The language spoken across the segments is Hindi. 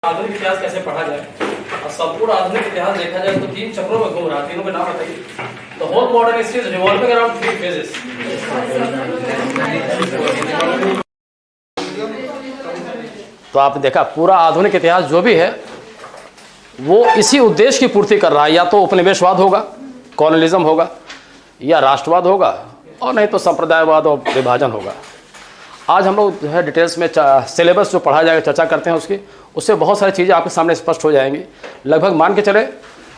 आधुनिक इतिहास कैसे पढ़ा जाए और संपूर्ण आधुनिक इतिहास देखा जाए तो तीन चक्रों में घूम रहा है। तीनों के नाम बताइए। The whole modern history is revolving around three phases. तो आपने देखा पूरा आधुनिक इतिहास जो भी है वो इसी उद्देश्य की पूर्ति कर रहा है। या तो उपनिवेशवाद होगा, कॉलोनिज्म होगा, या राष्ट्रवाद होगा, और नहीं तो संप्रदायवाद और विभाजन होगा। आज हम लोग जो है डिटेल्स में सिलेबस जो पढ़ा जाएगा चर्चा करते हैं उससे बहुत सारी चीज़ें आपके सामने स्पष्ट हो जाएंगी। लगभग मान के चले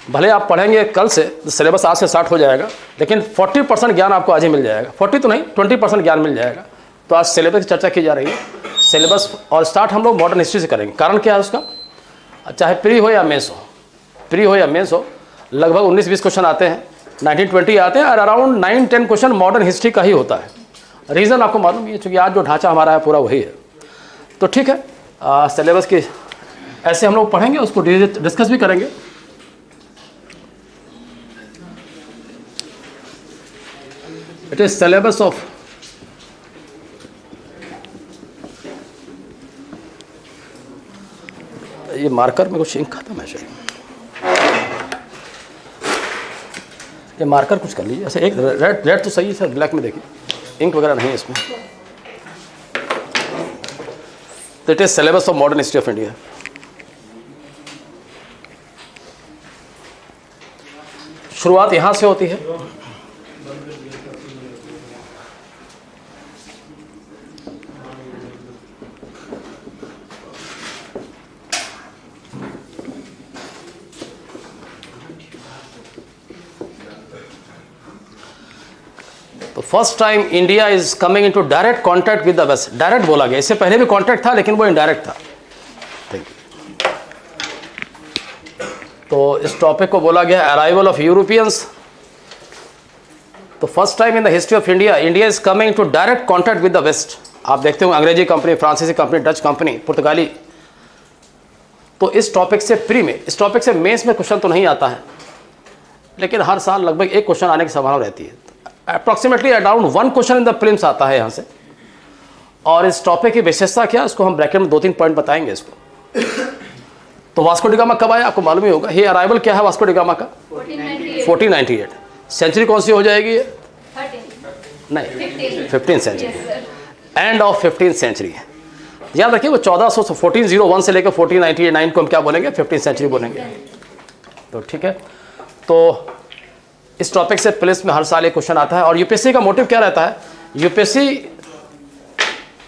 भले आप पढ़ेंगे कल से, सिलेबस आज से स्टार्ट हो जाएगा, लेकिन 40% ज्ञान आपको आज ही मिल जाएगा। 40 तो नहीं, 20% ज्ञान मिल जाएगा। तो आज सिलेबस की चर्चा की जा रही है। सिलेबस और स्टार्ट हम लोग मॉडर्न हिस्ट्री से करेंगे। कारण क्या है उसका, चाहे प्री हो या मेंस हो, लगभग 19-20 क्वेश्चन आते हैं, 19-20 आते हैं, और अराउंड 9-10 क्वेश्चन मॉडर्न हिस्ट्री का ही होता है। रीज़न आपको मालूम है, चूँकि आज जो ढांचा हमारा है पूरा वही है। तो ठीक है, सिलेबस की ऐसे हम लोग पढ़ेंगे, उसको डिस्कस भी करेंगे। इट इज सिलेबस ऑफ ये मार्कर में कुछ इंक खत्म है शायद, ये मार्कर कुछ कर लीजिए। ऐसे एक रेड तो सही है सर, ब्लैक में देखिए इंक वगैरह नहीं है इसमें। तो it is syllabus of modern history of India. शुरुआत यहां से होती है। तो first time India is coming into direct contact with the west. Direct बोला गया, इससे पहले भी कॉन्टैक्ट था लेकिन वो इनडायरेक्ट था। तो इस टॉपिक को बोला गया अराइवल ऑफ यूरोपियंस। तो first time in the history of India, India is coming to direct contact with the west. आप देखते हो अंग्रेजी कंपनी, फ्रांसीसी कंपनी, डच कंपनी, पुर्तगाली। तो इस टॉपिक से प्री में, इस टॉपिक से मेंस में क्वेश्चन तो नहीं आता है, लेकिन हर साल लगभग एक क्वेश्चन आने की संभावना रहती है। Approximately around 1 question in the prelims आता है यहाँ से। और इस टॉपिक की विशेषता क्या है उसको हम ब्रैकेट में 2-3 पॉइंट बताएंगे इसको। तो वास्को डी गामा कब आया आपको मालूम ही होगा। ये अराइवल क्या है वास्को डी गामा का? 1498। सेंचुरी कौन सी हो जाएगी ये? नहीं, 15th century, end of 15th century. याद रखिए वो 1401 से लेकर 1499 को हम क्या बोलेंगे? 15th सेंचुरी बोलेंगे। तो ठीक है, तो इस टॉपिक से प्लेस में हर साल एक क्वेश्चन आता है। और यूपीएससी का मोटिव क्या रहता है? यूपीएससी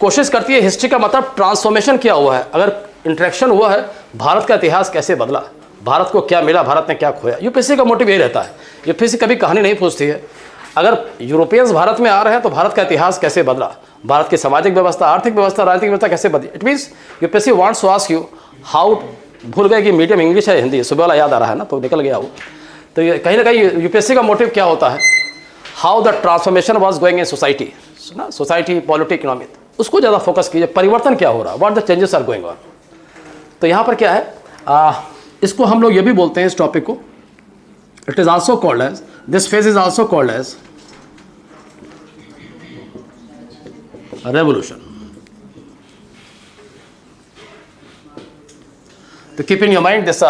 कोशिश करती है हिस्ट्री का मतलब ट्रांसफॉर्मेशन क्या हुआ है, अगर इंटरेक्शन हुआ है, भारत का इतिहास कैसे बदला, भारत को क्या मिला, भारत ने क्या खोया। यूपीएससी का मोटिव यही रहता है। यूपीएससी कभी कहानी नहीं पूछती है अगर यूरोपियंस भारत में आ रहे हैं तो भारत का इतिहास कैसे बदला, भारत की सामाजिक व्यवस्था, आर्थिक व्यवस्था, राजनीतिक व्यवस्था कैसे बदली। It means UPSC wants to ask you how, भूल गए कि मीडियम इंग्लिश है हिंदी, सुबह वाला याद आ रहा है ना, तो निकल गया वो। तो ये कहीं ना कहीं यूपीएससी का मोटिव क्या होता है, how the transformation was going in society ना, सोसाइटी, पॉलिटिक, इकोनॉमिक, उसको ज़्यादा फोकस कीजिए। परिवर्तन क्या हो रहा है, what the changes are going on. तो यहाँ पर क्या है, इसको हम लोग ये भी बोलते हैं इस टॉपिक को, it is also called as, this phase is also called as revolution. तो keep in your mind this,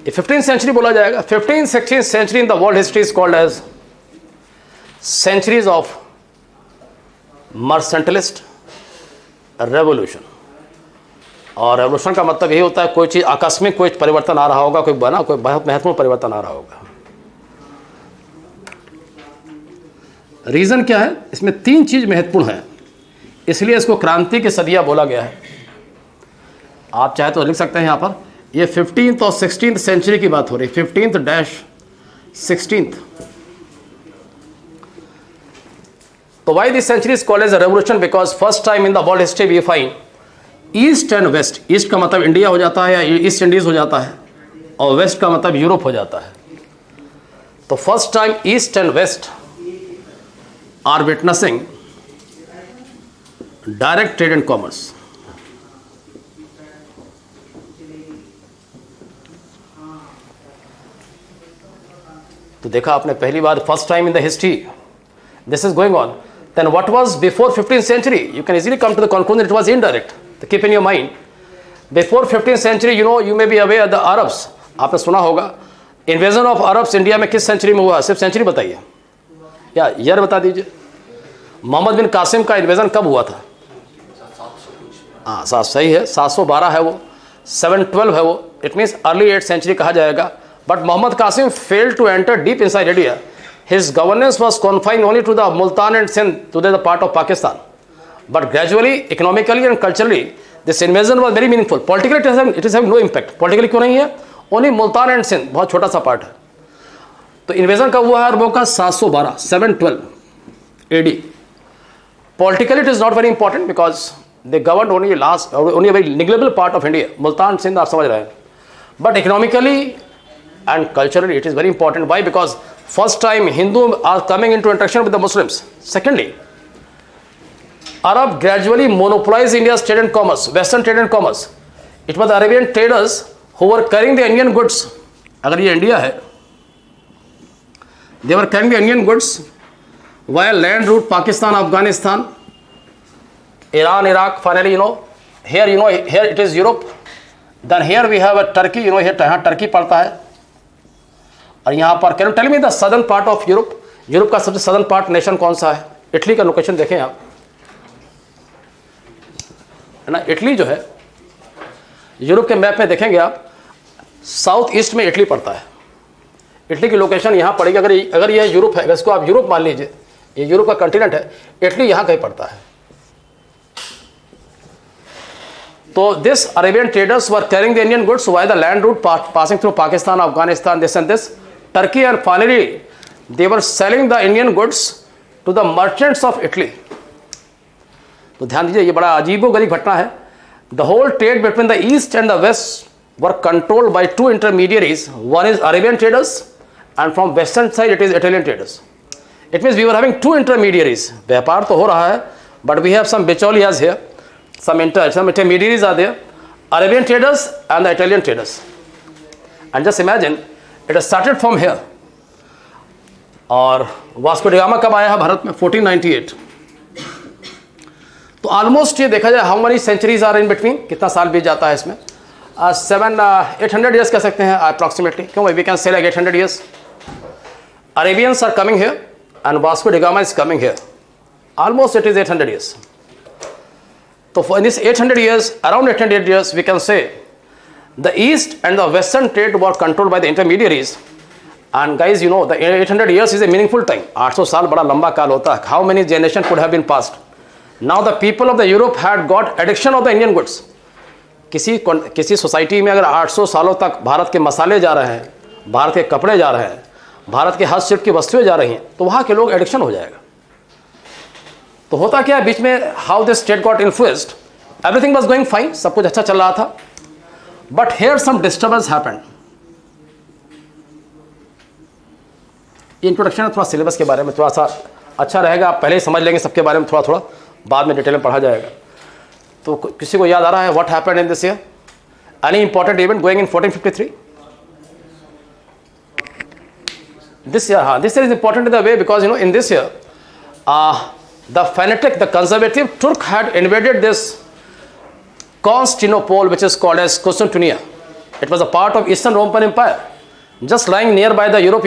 15th century बोला जाएगा। 15th-16th century in the world history is called as centuries of mercantilist revolution. और रेवोल्यूशन का मतलब यही होता है कोई चीज़ आकस्मिक, कोई परिवर्तन आ रहा होगा, कोई बहुत महत्वपूर्ण परिवर्तन आ रहा होगा। रीज़न क्या है, इसमें 3 चीज़ महत्वपूर्ण है, इसलिए इसको क्रांति की सदियाँ बोला गया है। आप चाहे तो लिख सकते हैं यहाँ पर, ये 15th और 16th सेंचुरी की बात हो रही है, 15th-16th। तो why this century is called as a revolution? Because first time in the world history we find east and west. East का मतलब इंडिया हो जाता है या ईस्ट इंडीज हो जाता है, और वेस्ट का मतलब यूरोप हो जाता है। तो first time east and west are witnessing direct trade and commerce. तो देखा आपने पहली बार, first time in the history this is going on. Then what was before 15th century? You can easily come to the conclusion it was indirect. तो keep in your mind before 15th century, you may be aware the Arabs, आपने सुना होगा, इन्वेजन ऑफ अरब्स इंडिया में किस सेंचुरी में हुआ? सिर्फ सेंचुरी बताइए या ईयर बता दीजिए। मोहम्मद बिन कासिम का इन्वेजन कब हुआ था? हाँ, सही है, 712 है वो, 712 है वो, it means early 8th century कहा जाएगा। But Mohammad Qasim failed to enter deep inside India. His governance was confined only to the Multan and Sindh, to the part of Pakistan. But gradually, economically and culturally, this invasion was very meaningful. Politically, it is having no impact. Politically क्यों नहीं है? Only Multan and Sindh, बहुत छोटा सा पार्ट है। तो इन्वेजन कब हुआ है अरबों का? 712, 712 AD. Politically, it is not very important because they governed only a very negligible part of India. Multan, Sindh, आप समझ रहे हैं। But economically and culturally, it is very important. Why? Because first time Hindu are coming into interaction with the Muslims. Secondly, Arab gradually monopolized India's trade and commerce, Western trade and commerce. It was the Arabian traders who were carrying the Indian goods. अगर ये इंडिया है, they were carrying the Indian goods via land route Pakistan, Afghanistan, Iran, Iraq. Finally, here it is Europe. Then here we have a Turkey. here यहाँ टर्की पड़ता है। और यहाँ पर can tell me the southern part of Europe, Europe का सबसे सदर्न पार्ट नेशन कौन सा है? इटली का लोकेशन देखें आप, है ना। इटली जो है यूरोप के मैप में देखेंगे आप, साउथ ईस्ट में इटली पड़ता है। इटली की लोकेशन यहाँ पड़ेगी। अगर यह यूरोप है, अगर इसको आप यूरोप मान लीजिए, ये यूरोप का कंटिनेंट है, इटली यहाँ कहीं पड़ता है। तो this Arabian traders were carrying the Indian goods why the land route passing through Pakistan, Afghanistan, this and this, Turkey, and finally they were selling the Indian goods to the merchants of Italy. तो ध्यान दीजिए, ये बड़ा अजीबोगरीब घटना है। The whole trade between the east and the west were controlled by two intermediaries. One is Arabian traders, and from western side it is Italian traders. It means we were having two intermediaries. व्यापार तो हो रहा है, but we have some bicholias here, some intermediaries are there, Arabian traders and the Italian traders. And just imagine, it has started from here. और वास्को डी गामा कब आया है भारत में? 1498. तो ऑलमोस्ट ये देखा जाए, how many centuries are in between, कितना साल बीत जाता है इसमें? 800 ईयर्स कह सकते हैं अप्रॉक्सीमेटली। क्यों? We can say like 800 years. Arabians are coming here and Vasco da Gama is coming here. Almost it is 800 years. तो in this 800 years, around 800 years, we can say the east and the western trade were controlled by the intermediaries. And guys, the 800 years is a meaningful time. 800 साल बड़ा लंबा काल होता है। How many generations could have been passed? Now the people of the Europe had got addiction of the Indian goods. किसी सोसाइटी में अगर 800 सालों तक भारत के मसाले जा रहे हैं, भारत के कपड़े जा रहे हैं, भारत के हस्तशिल्प की वस्तुएं जा रही हैं, तो वहाँ के लोग एडिक्शन हो जाएगा। तो होता क्या है बीच में? How this state got influenced, everything was going fine, सब कुछ अच्छा चल रहा था। But here some disturbance happened. Introduction है थोड़ा सिलेबस के बारे में, थोड़ा सा अच्छा रहेगा, आप पहले ही समझ लेंगे सबके बारे में, थोड़ा थोड़ा बाद में डिटेल में पढ़ा जाएगा। तो किसी को याद आ रहा है what happened in this year? Any important event going in 1453? This year, हाँ, this year is important in the way because in this year the fanatic, the conservative Turk had invaded this Constantinople, which is called as Constantinia. It was a part of Eastern Roman Empire, just lying nearby the Europe.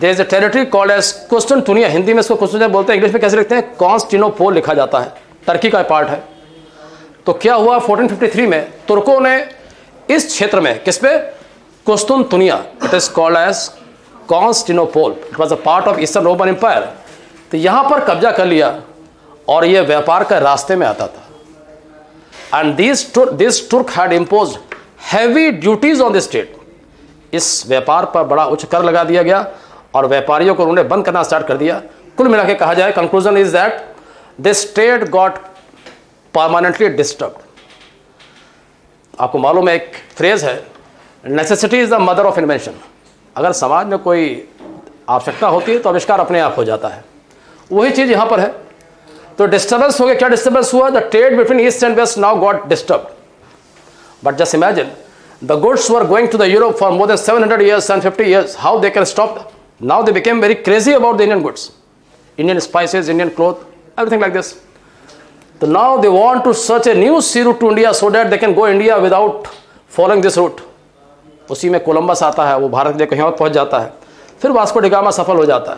There is a territory called as Constantinia. Hindi में इसको Constantinia बोलते हैं, इंग्लिश में कैसे लिखते हैं? Constantinople लिखा जाता है, टर्की का पार्ट है। तो क्या हुआ 1453 में? तुर्कों ने इस क्षेत्र में, किस पे? Constantinia. It is called as Constantinople. It was a part of Eastern Roman Empire. तो यहाँ पर कब्जा कर लिया और ये व्यापार का रास्ते में आता था। And this Turk had imposed heavy duties on the state. इस व्यापार पर बड़ा उच्च कर लगा दिया गया और व्यापारियों को उन्होंने बंद करना स्टार्ट कर दिया। कुल मिला के कहा जाए, conclusion is that this state got permanently disturbed. आपको मालूम है, एक फ्रेज है, necessity is the mother of invention. अगर समाज में कोई आवश्यकता होती है तो आविष्कार अपने आप हो जाता है। वही चीज़ यहाँ पर है। तो डिस्टर्बेंस हो गया। क्या डिस्टर्बेंस हुआ? The trade between east and west now got disturbed. But just imagine, the goods were going to the Europe for more than 700 years, 750 years. How they can stop? Now they became very crazy about the Indian goods, Indian spices, Indian cloth, everything like this. तो now they want to search a new sea route to India so that they can go India without following this route. उसी में कोलंबस आता है, वो भारत के लिए कहीं और पहुंच जाता है, फिर वास्को डी गामा सफल हो जाता है।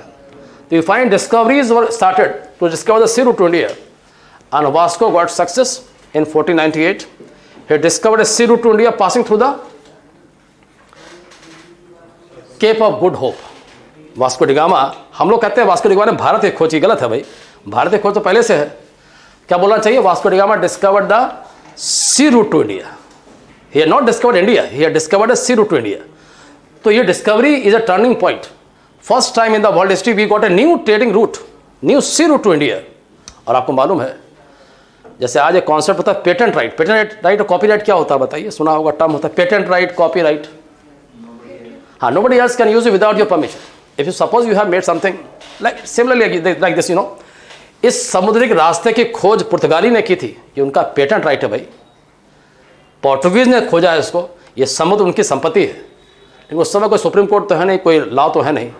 तो you find discoveries were started to discover the sea route to India and Vasco got success in 1498। he discovered a sea route to India passing through the Cape of Good Hope। Vasco da gamma, हम लोग कहते हैं वास्को डी गामा ने भारत की खोज की, गलत है भाई, भारत की खोज तो पहले से है। क्या बोलना चाहिए? Vasco da Gama discovered the sea route to India. He had not discovered India, he had discovered the sea route to India. तो ये discovery is a turning point. First time in the world history we got a new trading route, new sea route to India. और आपको मालूम है, जैसे आज एक कॉन्सेप्ट होता है पेटेंट राइट। पेटेंट राइट और कॉपीराइट क्या होता है बताइए? सुना होगा टर्म होता है पेटेंट राइट, कॉपीराइट। हाँ, nobody else can use it without your permission. If you suppose you have made something like similarly like this, you know, इस समुद्रिक रास्ते की खोज पुर्तगाली ने की थी, ये उनका पेटेंट राइट है भाई। पोर्टुगीज ने खोजा है इसको, ये समुद्र उनकी संपत्ति है। लेकिन उस समय कोई सुप्रीम कोर्ट तो है नहीं, कोई लॉ तो है नहीं।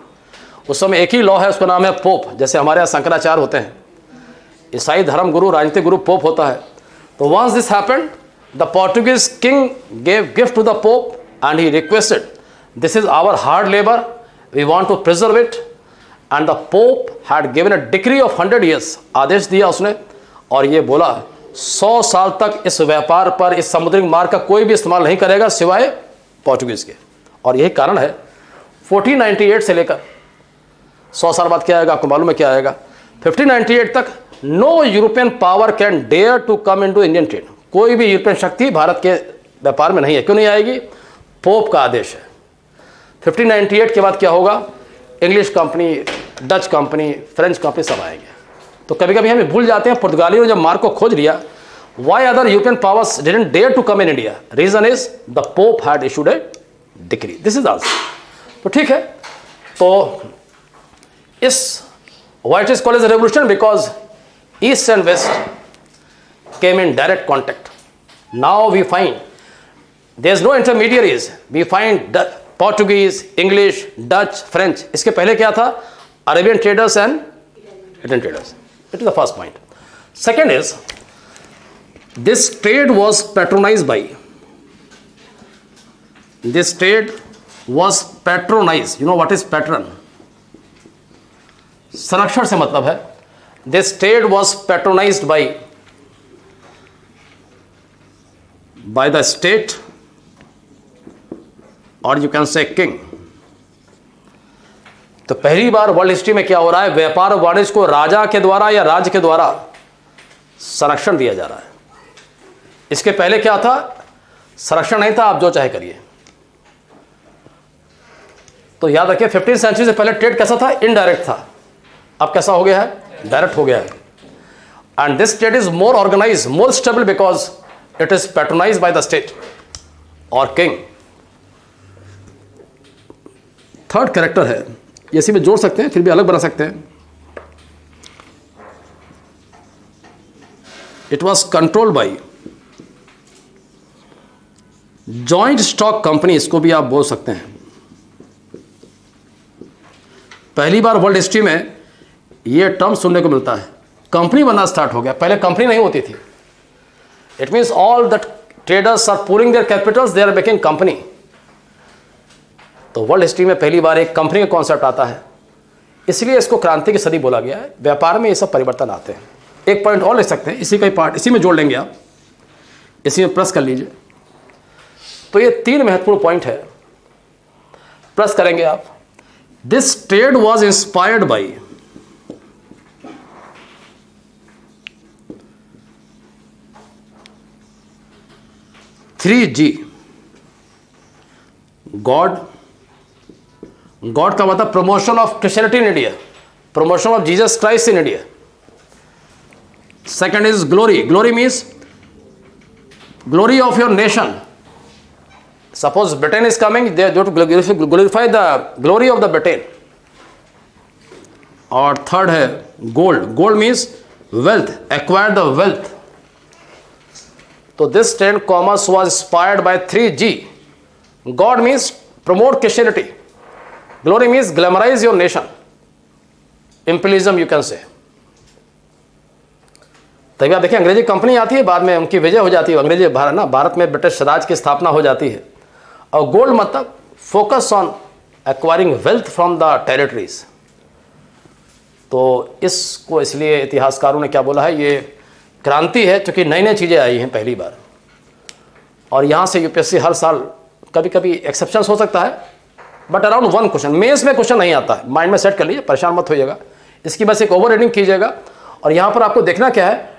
उस समय एक ही लॉ है, उसका नाम है पोप। जैसे हमारे यहाँ शंकराचार्य होते हैं, ईसाई धर्म गुरु, राजनीतिक गुरु पोप होता है। तो once this happened, the Portuguese king gave gift to the pope and he requested, this is our hard labour, we want to preserve it. And the pope had given a decree of 100 years, आदेश दिया उसने, और ये बोला 100 साल तक इस व्यापार पर, इस समुद्रिक मार्ग का कोई भी इस्तेमाल नहीं करेगा सिवाय पोर्टुगीज के। और यही कारण है 1498 से लेकर 100 साल बाद क्या आएगा आपको मालूम है? क्या आएगा? 1598 तक no European power can dare to come into Indian trade. कोई भी यूरोपियन शक्ति भारत के व्यापार में नहीं है। क्यों नहीं आएगी? पोप का आदेश है। 1598 के बाद क्या होगा? English company, Dutch company, French company सब आएंगे। तो कभी कभी हम भूल जाते हैं, पुर्तगालियों ने जब मार्ग को खोज लिया, why other European powers didn't dare to come in India? Reason is the pope had issued a decree. This is also. तो ठीक है, तो इस why it is called as a revolution? Because east and west came in direct contact. Now we find there's no intermediaries. We find Portuguese, English, Dutch, French. इसके पहले क्या था? Arabian traders and Indian traders. It is the first point. Second is, this trade was patronized by. This trade was patronized. You know what is patron? संरक्षण से मतलब है, this trade was patronised by the state, और यू कैन से किंग। तो पहली बार वर्ल्ड हिस्ट्री में क्या हो रहा है? व्यापार और वाणिज्य को राजा के द्वारा या राज्य के द्वारा संरक्षण दिया जा रहा है। इसके पहले क्या था? संरक्षण नहीं था, आप जो चाहे करिए। तो याद रखिए, 15th सेंचुरी से पहले ट्रेड कैसा था? इनडायरेक्ट था। अब कैसा हो गया है? डायरेक्ट हो गया है। And this trade is more organise, more stable, because it is patronise by the state और किंग। थर्ड कैरेक्टर है, इसी में जोड़ सकते हैं, फिर भी अलग बना सकते हैं। It was controlled by joint stock company, इसको भी आप बोल सकते हैं। पहली बार वर्ल्ड हिस्ट्री में ये टर्म सुनने को मिलता है। कंपनी बनना स्टार्ट हो गया, पहले कंपनी नहीं होती थी। It means all the traders are pooling their capitals, they are making company. तो वर्ल्ड हिस्ट्री में पहली बार एक कंपनी का कॉन्सेप्ट आता है, इसलिए इसको क्रांति की सदी बोला गया है। व्यापार में ये सब परिवर्तन आते हैं। एक पॉइंट और लिख सकते हैं, इसी का पार्ट इसी में जोड़ लेंगे आप, इसी में प्लस कर लीजिए। तो ये 3 महत्वपूर्ण पॉइंट है, प्लस करेंगे आप। This trade was inspired by G, God का मतलब promotion of Christianity in India, promotion of Jesus Christ in India. Second is glory. Glory means glory of your nation. Suppose Britain is coming, they have to glorify the glory of the Britain. और third है gold. Gold means wealth, acquire the wealth. So this trade commerce was inspired by 3G. God means promote Christianity. Glory means glamorize your nation. Imperialism you can say. तभी आप देखिए अंग्रेजी कंपनी आती है, बाद में उनकी विजय हो जाती है, अंग्रेजी भारत में ब्रिटिश राज की स्थापना हो जाती है। और गोल्ड मतलब focus on acquiring wealth from the territories. तो इसको इसलिए इतिहासकारों ने क्या बोला है, ये क्रांति है, क्योंकि नई नई चीज़ें आई हैं पहली बार। और यहाँ से यूपीएससी हर साल, कभी कभी एक्सेप्शंस हो सकता है, बट अराउंड 1 क्वेश्चन, मेंस में क्वेश्चन नहीं आता है, माइंड में सेट कर लीजिए, परेशान मत होइएगा, इसकी बस एक ओवर रीडिंग कीजिएगा। और यहाँ पर आपको देखना क्या है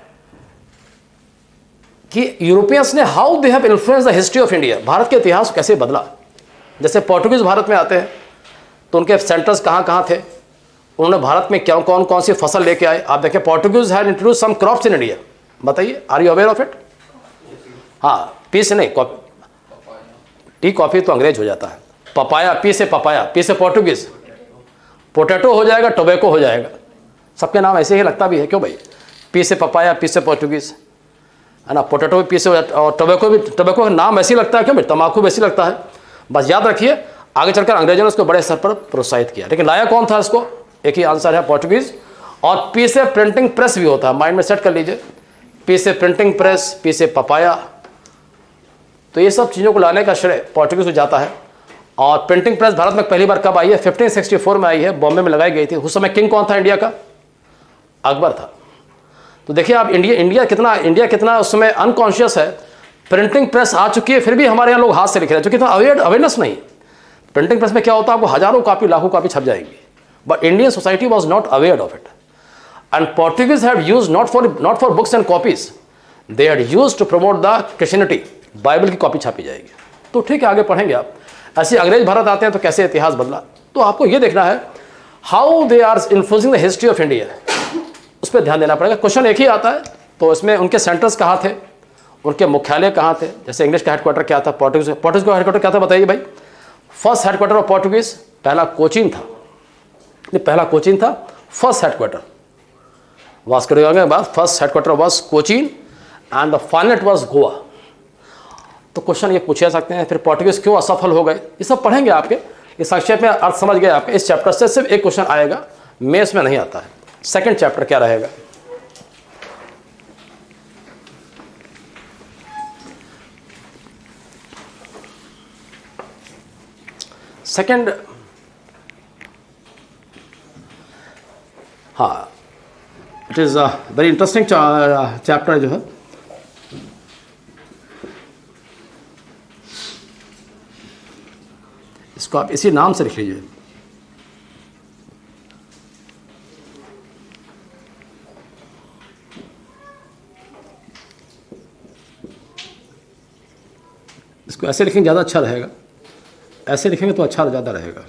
कि यूरोपियंस ने how they have influence the history of India, Bharat के इतिहास कैसे बदला। जैसे पोर्टुगीज भारत में आते हैं तो उनके सेंटर्स कहाँ कहाँ थे, उन्होंने भारत में क्या कौन कौन सी फसल लेके आए। आप देखें Portuguese had introduce some crops in India, बताइए, are you aware of it? हाँ, पी से नहीं, टी कॉफी तो अंग्रेज हो जाता है, पपाया, पी से पपाया, पी से पोर्टुगीज, पोटैटो हो जाएगा, टोबैको हो जाएगा, सबके नाम ऐसे ही लगता भी है, क्यों भाई? पी से पपाया, पी से पोर्टुगीज, है ना, पोटैटो भी पी से, और टोबैको का नाम ऐसे ही लगता है, क्यों भाई? तम्बाकू वैसे लगता है। बस याद रखिए, आगे चलकर अंग्रेजों ने उसको बड़े स्तर पर प्रोत्साहित किया, लेकिन लाया कौन था इसको? एक ही आंसर है, पोर्टुगीज। और पी से प्रिंटिंग प्रेस भी होता है, माइंड में सेट कर लीजिए, पी से प्रिंटिंग प्रेस, पी से पपाया। तो ये सब चीज़ों को लाने का श्रेय पोर्टुगीज को जाता है। और प्रिंटिंग प्रेस भारत में पहली बार कब आई है? 1564 में आई है, बॉम्बे में लगाई गई थी। उस समय किंग कौन था इंडिया का? अकबर था। तो देखिए आप इंडिया कितना उस समय अनकॉन्शियस है। प्रिंटिंग प्रेस आ चुकी है, फिर भी हमारे यहाँ लोग हाथ से लिख रहे हैं, क्योंकि इतना अवेयरनेस नहीं। प्रिंटिंग प्रेस में क्या होता है, आपको हजारों कॉपी, लाखों कॉपी छप जाएंगी, but Indian society was not aware of it. And Portuguese have used not for books and copies, they had used to promote the Christianity. Bible की कॉपी छापी जाएगी। तो ठीक है, आगे पढ़ेंगे आप। ऐसे अंग्रेज भारत आते हैं तो कैसे इतिहास बदला, तो आपको ये देखना है how they are influencing the history of India, उस पर ध्यान देना पड़ेगा। क्वेश्चन एक ही आता है, तो इसमें उनके सेंटर्स कहाँ थे, उनके मुख्यालय कहाँ थे। जैसे इंग्लिश का हेडक्वार्टर क्या था, पोर्टुगीज का हेडक्वार्टर क्या था, बताइए भाई। फर्स्ट हेडक्वार्टर ऑफ पोर्टुगीज पहला कोचीन था, पहला कोचीन था, first headquarter. Vasco da Gama के बाद first headquarter was Cochin and the final was Goa. तो क्वेश्चन ये पूछे जा सकते हैं, फिर पोर्टुगीज क्यों असफल हो गए, ये सब पढ़ेंगे आपके। ये संक्षेप में अर्थ समझ गए आपके। इस चैप्टर से सिर्फ एक क्वेश्चन आएगा, मेंस में नहीं आता है। सेकंड चैप्टर क्या रहेगा? सेकंड, हाँ, it is a very interesting chapter जो है। इसको आप इसी नाम से लिख लीजिए। इसको ऐसे लिखेंगे ज़्यादा अच्छा रहेगा, ऐसे लिखेंगे तो अच्छा ज़्यादा रहेगा।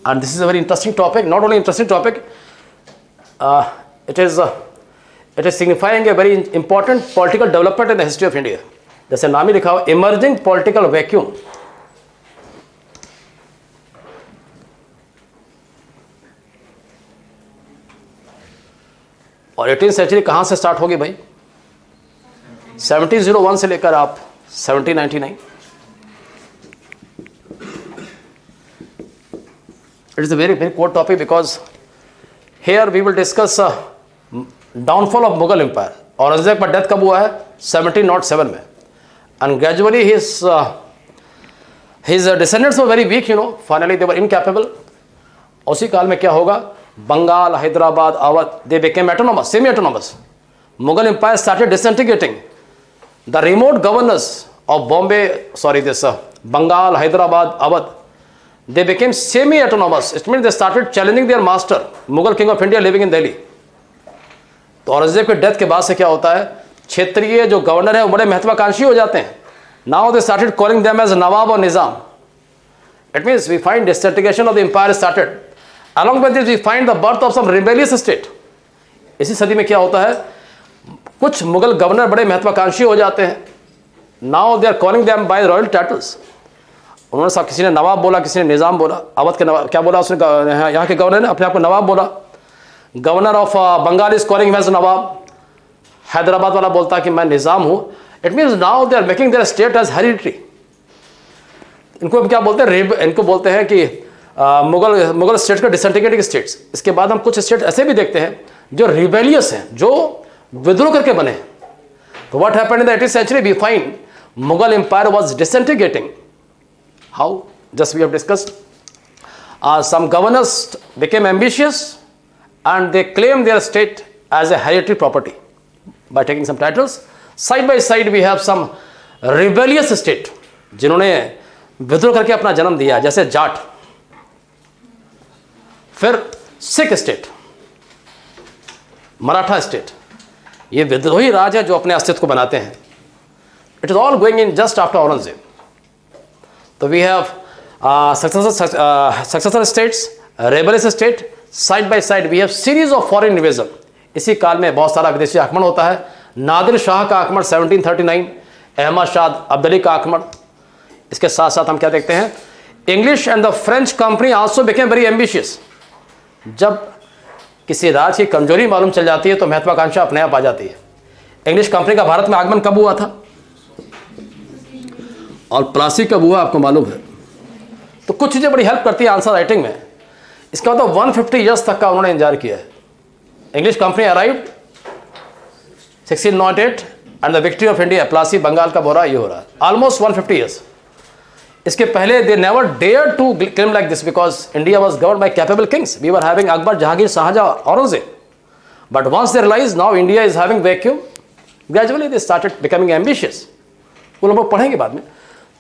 And this is a very interesting topic. Not only interesting topic, it is signifying a very important political development in the history of India. जैसे नाम ही लिखा हो, emerging political vacuum. और 18th सेंचुरी कहाँ से स्टार्ट होगी भाई? 1701 से लेकर आप 1799। It is a very very core topic because here we will discuss downfall of Mughal Empire. Aurangzeb का डेथ कब हुआ है? 1707 में। And gradually his descendants were very weak, you know. Finally they were incapable. उसी काल में क्या होगा? Bengal, Hyderabad, Awadh, they became autonomous, semi-autonomous. Mughal Empire started disintegrating. The remote governors of Bengal, Hyderabad, Awadh, they became semi-autonomous. It means they started challenging their master, Mughal king of India living in Delhi. तो औरंगजेब के डेथ के बाद से क्या होता है? क्षेत्रीय जो गवर्नर है वो बड़े महत्वाकांक्षी हो जाते हैं। Now they started calling them as Nawab or Nizam. It means we find disintegration of the empire started. Along with this we find the birth of some rebellious state. इसी सदी में क्या होता है? कुछ मुगल गवर्नर बड़े महत्वाकांक्षी हो जाते हैं। Now they are calling them by royal titles. उन्होंने सब, किसी ने नवाब बोला, किसी ने निज़ाम बोला। अवध के नवाब क्या बोला उसने? यहाँ के गवर्नर ने अपने आप को नवाब बोला। Governor of Bengal is calling him as nawab. Hyderabad वाला बोलता है कि मैं निज़ाम हूँ। It means now they are making their state as hereditary. इनको क्या बोलते हैं? इनको बोलते हैं कि मुगल स्टेट का डिसइंटीग्रेटिंग स्टेट्स। इसके बाद हम कुछ स्टेट ऐसे भी देखते हैं जो रिबेलियस हैं, जो विद्रोह करके बने। तो what happened in the 18th century, we find Mughal empire was disintegrating. How? Just we have discussed. Some governors became ambitious and they claimed their state as a hereditary property by taking some titles. Side by side we have some rebellious state जिन्होंने विद्रोह करके अपना जन्म दिया, जैसे जाट। फिर सिख स्टेट, मराठा स्टेट, ये विद्रोही राज है जो अपने अस्तित्व को बनाते हैं। It is all going in just after Aurangzeb. तो we have successor states, rebellious state, side by side we have series of foreign invasion। इसी काल में बहुत सारा विदेशी आक्रमण होता है। नादिर शाह का आक्रमण 1739, अहमद शाह अब्दाली का आक्रमण। इसके साथ साथ हम क्या देखते हैं, English and the French company also became very ambitious. जब किसी राज्य की कमजोरी मालूम चल जाती है तो महत्वाकांक्षा अपने आप आ जाती है। इंग्लिश कंपनी का भारत में आगमन कब हुआ था और प्लासी कब हुआ, आपको मालूम है। तो कुछ चीज़ें बड़ी हेल्प करती है आंसर राइटिंग में। इसका मतलब 150 ईयर्स तक का उन्होंने इंतजार किया है। English company arrived 1608 and the victory of India, Plassey Bengal का बोरा, ये हो रहा है ऑलमोस्ट 150 ईयर्स। इसके पहले they never dare to claim like this because India was governed by capable kings. We were having Akbar, Jahangir, Shahjahan, Aurangzeb. But once they realize now India is having vacuum, gradually they started becoming ambitious. वो लोग पढ़ेंगे बाद में।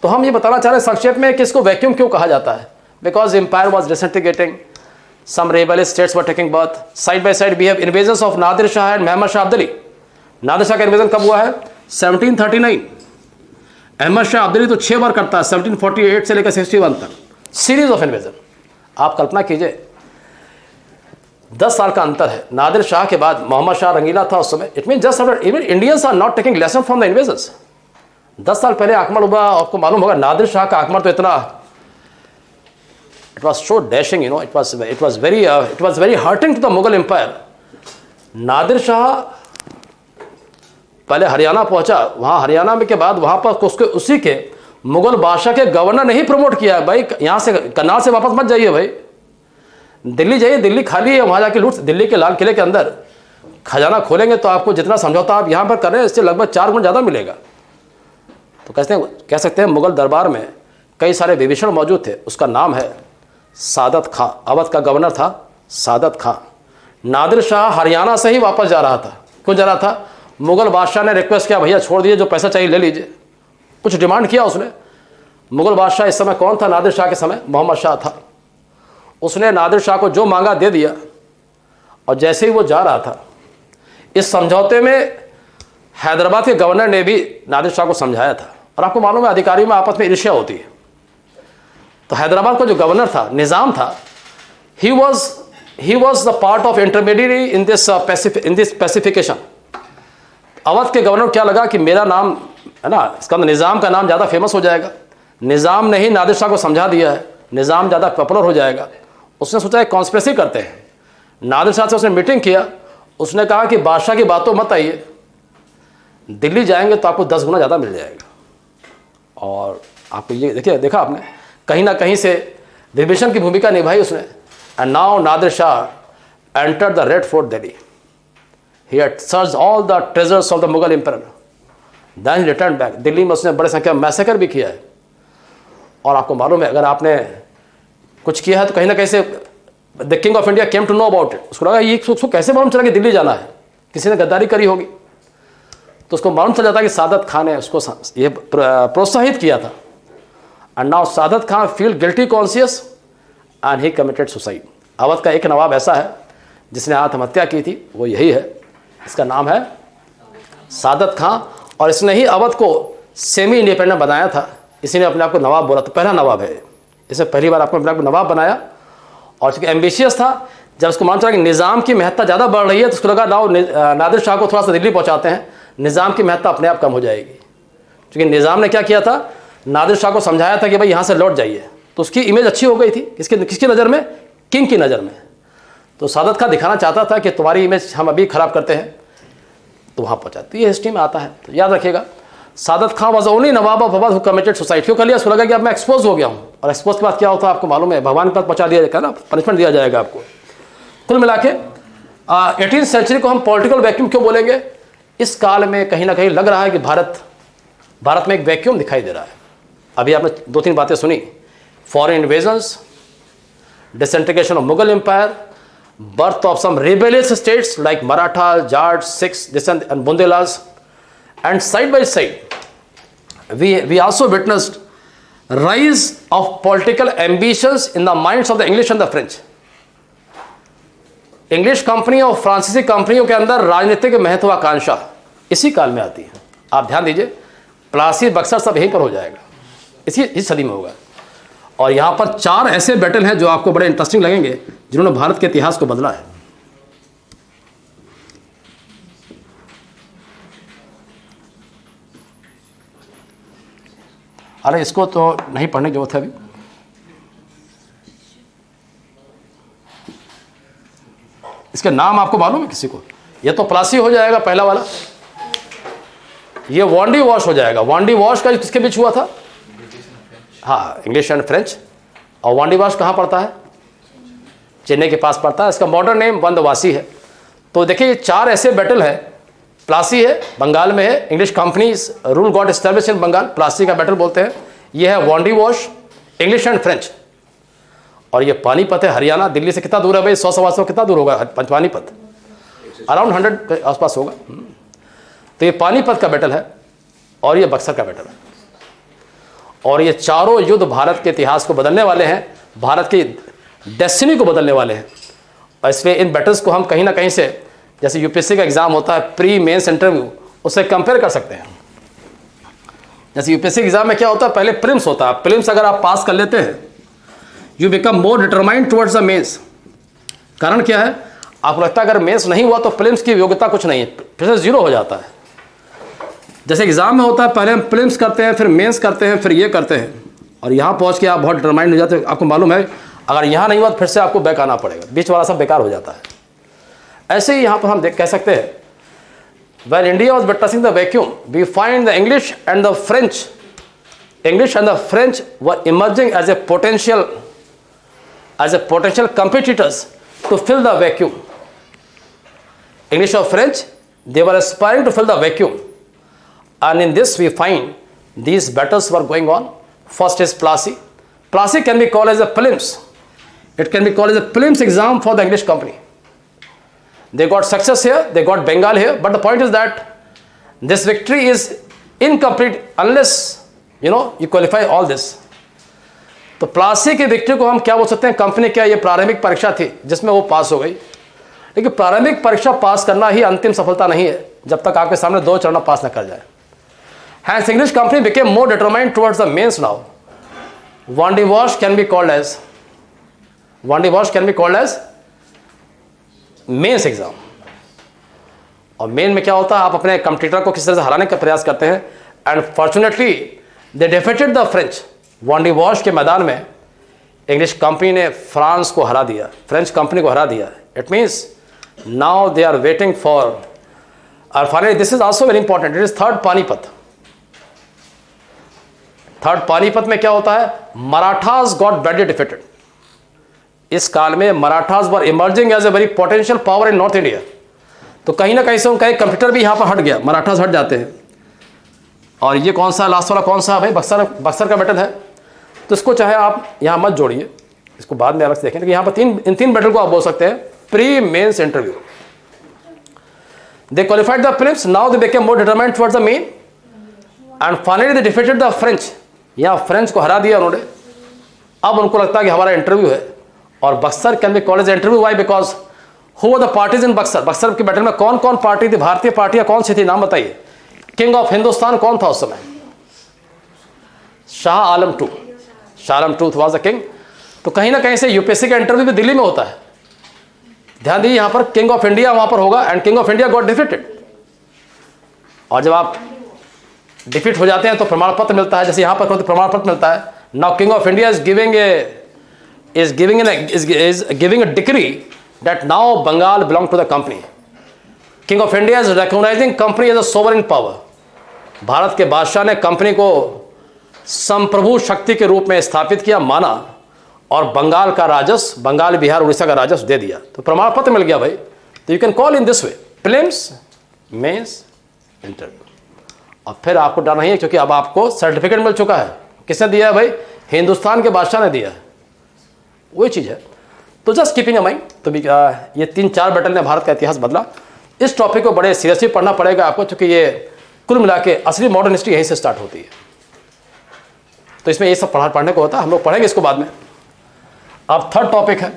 तो हम ये बताना चाह रहे हैं संक्षेप में कि इसको वैक्यूम क्यों कहा जाता है। Because empire was disintegrating, some rebellious states were taking birth. Side by side we have invasions of Nadir Shah and Mohammad Shah Abdali. Nadir Shah का इन्वेजन कब हुआ है? 1739। अहमद शाह अब्दाली तो 6 बार करता है, 1748 से लेकर 61 तक, सीरीज ऑफ इन्वेजन। आप कल्पना कीजिए 10 साल का अंतर है। नादिर शाह के बाद मोहम्मद शाह रंगीला था उस समय। It mean just even Indians are not taking lesson from the invasions. 10 साल पहले आक्रमण हुआ, आपको मालूम होगा नादिर शाह का आक्रमण तो इतना, it was so dashing, you know, it was very hurting to the Mughal empire. Nadir Shah पहले हरियाणा पहुंचा, वहां हरियाणा में के बाद वहां पर उसके उसी के मुगल बादशाह के गवर्नर ने ही प्रमोट किया। भाई यहाँ से करनाल से वापस मत जाइए, भाई दिल्ली जाइए, दिल्ली खाली है, वहां जाके लूट। दिल्ली के लाल किले के अंदर खजाना खोलेंगे तो आपको जितना समझौता आप यहाँ पर कर रहे हैं इससे लगभग 4 गुना ज़्यादा मिलेगा। तो कह सकते हैं मुगल दरबार में कई सारे विभीषण मौजूद थे। उसका नाम है सादत खां। अवध का गवर्नर था सादत खां। नादिर शाह हरियाणा से ही वापस जा रहा था। क्यों जा रहा था? मुगल बादशाह ने रिक्वेस्ट किया, भैया छोड़ दीजिए, जो पैसा चाहिए ले लीजिए। कुछ डिमांड किया उसने। मुगल बादशाह इस समय कौन था? नादिर शाह के समय मोहम्मद शाह था। उसने नादिर शाह को जो मांगा दे दिया। और जैसे ही वो जा रहा था, इस समझौते में हैदराबाद के गवर्नर ने भी नादिर शाह को समझाया था। और आपको मालूम है अधिकारियों में आपस में ईर्ष्या होती है। तो हैदराबाद का जो गवर्नर था, निज़ाम था, he was the part of intermediary in this specification. Awadh के गवर्नर को क्या लगा कि मेरा नाम है ना, इसका निज़ाम का नाम ज़्यादा फेमस हो जाएगा। निज़ाम ने ही नादिर शाह को समझा दिया है, निज़ाम ज़्यादा पॉपुलर हो जाएगा। उसने सोचा एक कॉन्स्पिरेसी करते हैं। नादिर शाह से उसने मीटिंग किया। उसने कहा कि बादशाह की बातों मत आइए, दिल्ली जाएंगे तो आपको 10 गुना ज़्यादा मिल जाएगा। और आपको ये देखा आपने, कहीं ना कहीं से विभीषण की भूमिका निभाई उसने। And now Nadir Shah enter the red fort Delhi. He had searched all the treasures of the Mughal empire, then return back. Delhi में उसने बड़े संख्या में मैसेकर भी किया है। और आपको मालूम है, अगर आपने कुछ किया है तो कहीं ना कहीं से the king of India came to know about it. उसको लगा ये उसको कैसे मालूम चला कि दिल्ली जाना है, किसी ने गद्दारी करी होगी। तो उसको मालूम चल जाता कि सादत खान ने उसको ये प्रोत्साहित किया था। And now Saadat Khan feel guilty conscious and he committed suicide. Awadh का एक नवाब ऐसा है जिसने आत्महत्या की थी, वो यही है। इसका नाम है सादत खान। और इसने ही अवध को सेमी इंडिपेंडेंट बनाया था। इसी ने अपने आप को नवाब बोला, तो पहला नवाब है। इसे पहली बार आपको अपने आप को नवाब बनाया। और चूँकि एम्बिशियस था, जब उसको मालूम चला कि निज़ाम की महत्ता ज़्यादा बढ़ रही है तो उसको लगा नाउ नादिर शाह को थोड़ा सा दिल्ली पहुँचाते हैं, निज़ाम की महत्ता अपने आप कम हो जाएगी। क्योंकि निज़ाम ने क्या किया था, नादिर शाह को समझाया था कि भाई यहाँ से लौट जाइए। तो उसकी इमेज अच्छी हो गई थी किसकी नज़र में? किंग की नज़र में। तो सादत खान दिखाना चाहता था कि तुम्हारी इमेज हम अभी ख़राब करते हैं, तो वहाँ पहुँचा। तो ये हिस्ट्री में आता है, तो याद रखिएगा। Saadat Khan was only nawab of Awadh who committed suicide. क्यों कर लिया? उसको लगा कि अब मैं एक्सपोज हो गया हूँ, और एक्सपोज के बाद क्या होता है आपको मालूम है, भगवान के पास पहुँचा दिया जाएगा ना, पनिशमेंट दिया जाएगा आपको। कुल मिला के 18वीं सेंचुरी को हम पॉलिटिकल वैक्यूम क्यों बोलेंगे? इस काल में कहीं ना कहीं लग रहा है कि भारत में एक वैक्यूम दिखाई दे रहा है। अभी आपने 2-3 बातें सुनी, foreign invasions, disintegration of Mughal empire, birth of some rebellious states like Maratha, Jat, Sikhs and Bundelas, and side by side we also witnessed rise of political ambitions in the minds of the English and the French। English company और फ्रांसीसी कंपनियों के अंदर राजनीतिक महत्वाकांक्षा इसी काल में आती है। आप ध्यान दीजिए, प्लासी, बक्सर सब यहीं पर हो जाएगा, इसी सदी में होगा। और यहाँ पर 4 ऐसे बैटल हैं जो आपको बड़े इंटरेस्टिंग लगेंगे, जिन्होंने भारत के इतिहास को बदला है। अरे इसको तो नहीं पढ़ने की जरूरत है अभी। इसके नाम आपको मालूम है किसी को? ये तो प्लासी हो जाएगा पहला वाला, ये वांडी वॉश हो जाएगा। वांडी वॉश का किसके बीच हुआ था? हाँ, इंग्लिश एंड फ्रेंच। और वांडी वॉश कहाँ पड़ता है? चेन्नई के पास पड़ता है। इसका मॉडर्न नेम वंदवासी है। तो देखिए, ये 4 ऐसे बैटल है। प्लासी है, बंगाल में है, English companies rule got establish in Bengal, Plassey का बैटल बोलते हैं। ये है Wandiwash, English and French. और ये पानीपत है, हरियाणा। दिल्ली से कितना दूर है भाई? 100-125 कितना दूर होगा पानीपत? अराउंड 100 के आसपास होगा। तो ये पानीपत का बैटल है और ये बक्सर का बैटल है। और ये चारों युद्ध भारत के इतिहास को बदलने वाले हैं, भारत की डेस्टिनी को बदलने वाले हैं। और इसलिए इन बैटल्स को हम कहीं ना कहीं से, जैसे यूपीएससी का एग्जाम होता है प्री मेंस इंटरव्यू, उससे कंपेयर कर सकते हैं। जैसे यूपीएससी एग्जाम में क्या होता है, पहले प्रीलिम्स होता है। प्रीलिम्स अगर आप पास कर लेते हैं, you become more determined towards the mains. कारण क्या है? आपको लगता है अगर मेंस नहीं हुआ तो प्रीलिम्स की योग्यता कुछ नहीं है, फिर से 0 हो जाता है। जैसे एग्जाम में होता है, पहले हम प्रीलिम्स करते हैं, फिर मेंस करते हैं, फिर ये करते हैं, और यहाँ पहुँच के आप बहुत डिटरमाइंड हो जाते हैं। आपको मालूम है, अगर यहाँ नहीं हुआ तो फिर से आपको बैक आना पड़ेगा, बीच वाला सब बेकार हो जाता है। ऐसे ही यहाँ पर हम कह सकते हैं, when India was witnessing the vacuum, we find the English and the French were emerging as a potential competitors to fill the vacuum. English or French, they were aspiring to fill the vacuum, and in this we find these battles were going on. First is Plassey. Plassey can be called as a prelims. It can be called as a prelims exam for the English company. They got success here, they got Bengal here, but the point is that this victory is incomplete unless you qualify all this. तो प्लासी की विक्ट्री को हम क्या बोल सकते हैं? कंपनी क्या, ये प्रारंभिक परीक्षा थी जिसमें वो पास हो गई। लेकिन प्रारंभिक परीक्षा पास करना ही अंतिम सफलता नहीं है, जब तक आपके सामने 2 चरण पास न कर जाए। Hence English company became more determined towards the mains now. Wandy Wash can be called as mains exam. और मेन में क्या होता है, आप अपने कंपटीटर को किस तरह से हराने का प्रयास करते हैं। And fortunately they defeated the French. Wandiwash के मैदान में इंग्लिश कंपनी ने फ्रांस को हरा दिया, फ्रेंच कंपनी को हरा दिया। It means now they are waiting for, और finally this is also very important, it is third Panipat. Third Panipat में क्या होता है? Marathas got badly defeated. इस काल में Marathas were emerging as a very potential power in north India. तो कहीं ना कहीं से उनका एक कंप्यूटर भी यहाँ पर हट गया, मराठास हट जाते हैं। और ये कौन सा लास्ट वाला कौन सा है भाई? बक्सर का बैटल है। तो इसको चाहे आप यहाँ मत जोड़िए, इसको बाद में अलग से देखें। लेकिन यहाँ पर इन 3 बैटल को आप बोल सकते हैं pre mains interview. They qualified the prelims, now they became more determined towards the main, and finally they defeated the French. यहाँ फ्रेंच को हरा दिया उन्होंने। अब उनको लगता है कि हमारा इंटरव्यू है। और Buxar can be called as interview, why? Because who were the parties in Buxar. Buxar के बैटल में कौन कौन पार्टी थी? भारतीय पार्टियां कौन सी थी? नाम बताइए। किंग ऑफ हिंदुस्तान कौन था उस समय? Shah Alam two. Shah Alam two was the king. तो कहीं ना कहीं से यूपीएससी का इंटरव्यू भी दिल्ली में होता है। ध्यान दीजिए, यहां पर किंग ऑफ इंडिया वहां पर होगा, and king of India got defeated. और जब आप डिफीट हो जाते हैं तो प्रमाण पत्र मिलता है, जैसे यहां पर प्रमाण पत्र मिलता है। Now king of India is giving a decree that now Bengal belongs to the company. King of India is recognizing company as a sovereign power. Bharat के बादशाह ने कंपनी को संप्रभु शक्ति के रूप में स्थापित किया, माना, और बंगाल का राजस्व, बंगाल, बिहार, उड़ीसा का राजस्व दे दिया। तो प्रमाण पत्र मिल गया भाई। तो you can call in this way, prelims, mains, interview. और फिर आपको डर नहीं है, क्योंकि अब आपको सर्टिफिकेट मिल चुका है। किसने दिया है भाई? हिंदुस्तान के बादशाह ने दिया है। वही चीज़ है। तो जस्ट कीपिंग अ माइंड। तो ये 3-4 बैटल ने भारत का इतिहास बदला। इस टॉपिक को बड़े सीरियसली पढ़ना पड़ेगा आपको, क्योंकि ये कुल मिला के असली मॉडर्न हिस्ट्री यहीं से स्टार्ट होती है। तो इसमें ये सब पढ़ने को होता है, हम लोग पढ़ेंगे इसको बाद में। अब थर्ड टॉपिक है